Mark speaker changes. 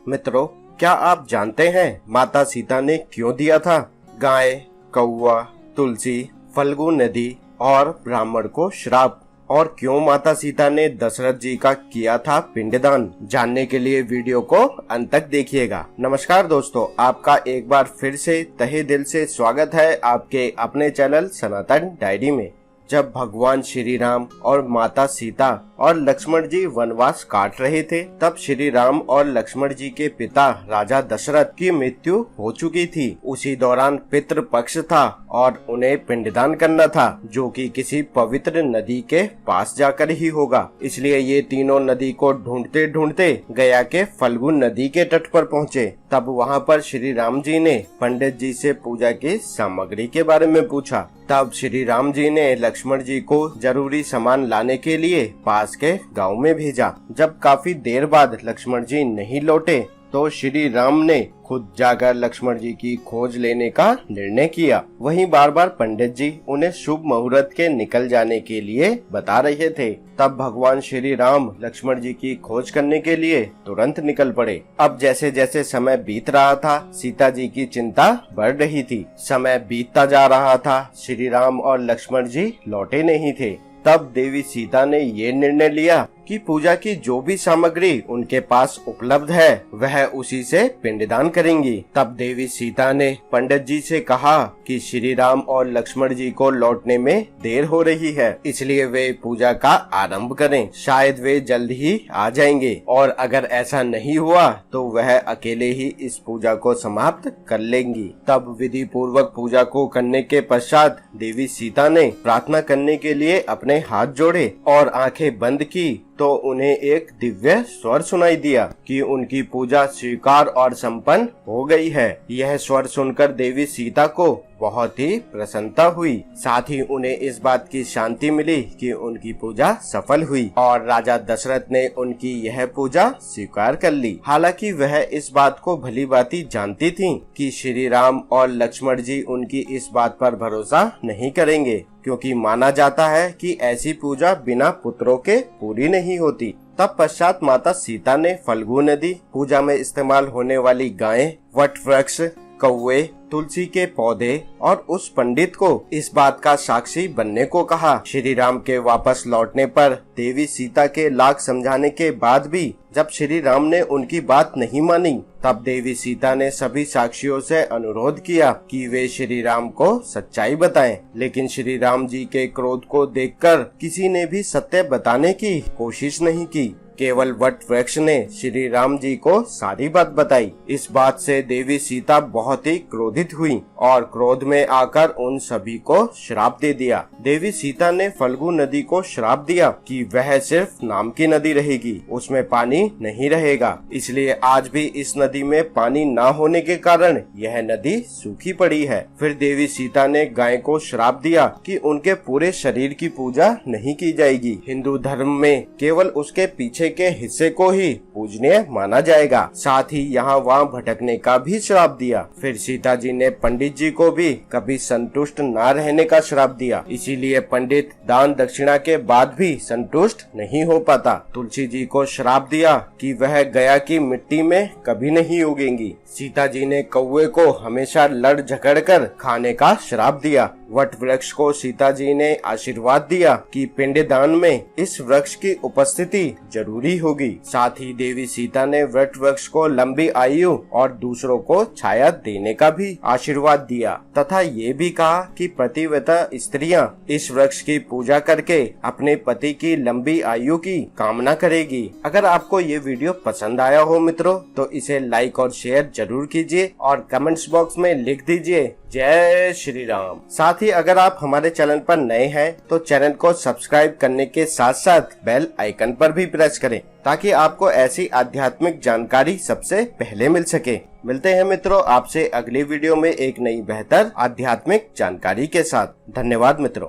Speaker 1: मित्रों, क्या आप जानते हैं माता सीता ने क्यों दिया था गाय, कौवा, तुलसी, फल्गु नदी और ब्राह्मण को श्राप, और क्यों माता सीता ने दशरथ जी का किया था पिंडदान? जानने के लिए वीडियो को अंत तक देखिएगा। नमस्कार दोस्तों, आपका एक बार फिर से तहे दिल से स्वागत है आपके अपने चैनल सनातन डायरी में। जब भगवान श्री राम और माता सीता और लक्ष्मण जी वनवास काट रहे थे, तब श्री राम और लक्ष्मण जी के पिता राजा दशरथ की मृत्यु हो चुकी थी। उसी दौरान पितृ पक्ष था और उन्हें पिंडदान करना था, जो कि किसी पवित्र नदी के पास जाकर ही होगा। इसलिए ये तीनों नदी को ढूंढते ढूंढते गया के फल्गु नदी के तट पर पहुँचे। तब वहाँ पर श्री राम जी ने पंडित जी से पूजा की सामग्री के बारे में पूछा। तब श्री राम जी ने लक्ष्मण जी को जरूरी सामान लाने के लिए पास के गांव में भेजा। जब काफी देर बाद लक्ष्मण जी नहीं लौटे, तो श्री राम ने खुद जाकर लक्ष्मण जी की खोज लेने का निर्णय किया। वहीं बार बार पंडित जी उन्हें शुभ मुहूर्त के निकल जाने के लिए बता रहे थे। तब भगवान श्री राम लक्ष्मण जी की खोज करने के लिए तुरंत निकल पड़े। अब जैसे जैसे समय बीत रहा था, सीता जी की चिंता बढ़ रही थी। समय बीतता जा रहा था, श्री राम और लक्ष्मण जी लौटे नहीं थे। तब देवी सीता ने ये निर्णय लिया कि पूजा की जो भी सामग्री उनके पास उपलब्ध है, वह उसी से पिंडदान करेंगी। तब देवी सीता ने पंडित जी से कहा कि श्री राम और लक्ष्मण जी को लौटने में देर हो रही है, इसलिए वे पूजा का आरंभ करें। शायद वे जल्द ही आ जाएंगे, और अगर ऐसा नहीं हुआ तो वह अकेले ही इस पूजा को समाप्त कर लेंगी। तब विधि पूर्वक पूजा को करने के पश्चात देवी सीता ने प्रार्थना करने के लिए अपने हाथ जोड़े और आंखें बंद की, तो उन्हें एक दिव्य स्वर सुनाई दिया कि उनकी पूजा स्वीकार और संपन्न हो गई है। यह स्वर सुनकर देवी सीता को बहुत ही प्रसन्नता हुई। साथ ही उन्हें इस बात की शांति मिली कि उनकी पूजा सफल हुई और राजा दशरथ ने उनकी यह पूजा स्वीकार कर ली। हालांकि वह इस बात को भली भांति जानती थीं कि श्री राम और लक्ष्मण जी उनकी इस बात पर भरोसा नहीं करेंगे, क्योंकि माना जाता है कि ऐसी पूजा बिना पुत्रों के पूरी नहीं होती। तब पश्चात माता सीता ने फल्गु नदी, पूजा में इस्तेमाल होने वाली गायें, वट वृक्ष, कौवे, तुलसी के पौधे और उस पंडित को इस बात का साक्षी बनने को कहा। श्री राम के वापस लौटने पर देवी सीता के लाख समझाने के बाद भी जब श्री राम ने उनकी बात नहीं मानी, तब देवी सीता ने सभी साक्षियों से अनुरोध किया कि वे श्री राम को सच्चाई बताएं। लेकिन श्री राम जी के क्रोध को देखकर किसी ने भी सत्य बताने की कोशिश नहीं की। केवल वट वृक्ष ने श्री राम जी को सारी बात बताई। इस बात से देवी सीता बहुत ही क्रोधित हुई और क्रोध में आकर उन सभी को श्राप दे दिया। देवी सीता ने फल्गु नदी को श्राप दिया कि वह सिर्फ नाम की नदी रहेगी, उसमें पानी नहीं रहेगा। इसलिए आज भी इस नदी में पानी न होने के कारण यह नदी सूखी पड़ी है। फिर देवी सीता ने गाय को श्राप दिया कि उनके पूरे शरीर की पूजा नहीं की जाएगी। हिंदू धर्म में केवल उसके पीछे के हिस्से को ही पूजनीय माना जाएगा। साथ ही यहाँ वहाँ भटकने का भी श्राप दिया। फिर सीता जी ने पंडित जी को भी कभी संतुष्ट न रहने का श्राप दिया। इसीलिए पंडित दान दक्षिणा के बाद भी संतुष्ट नहीं हो पाता। तुलसी जी को श्राप दिया कि वह गया की मिट्टी में कभी नहीं उगेंगी। सीता जी ने कौवे को हमेशा लड़ झगड़ कर खाने का श्राप दिया। वट वृक्ष को सीता जी ने आशीर्वाद दिया कि पिंडदान में इस वृक्ष की उपस्थिति जरूरी होगी। साथ ही देवी सीता ने वट वृक्ष को लंबी आयु और दूसरों को छाया देने का भी आशीर्वाद दिया, तथा ये भी कहा कि पतिव्रता स्त्रियां इस वृक्ष की पूजा करके अपने पति की लंबी आयु की कामना करेगी। अगर आपको ये वीडियो पसंद आया हो मित्रों, तो इसे लाइक और शेयर जरूर कीजिए और कमेंट्स बॉक्स में लिख दीजिए जय श्री राम। साथ ही अगर आप हमारे चैनल पर नए हैं तो चैनल को सब्सक्राइब करने के साथ साथ बेल आइकन पर भी प्रेस करें, ताकि आपको ऐसी आध्यात्मिक जानकारी सबसे पहले मिल सके। मिलते हैं मित्रों आपसे अगली वीडियो में एक नई बेहतर आध्यात्मिक जानकारी के साथ। धन्यवाद मित्रों।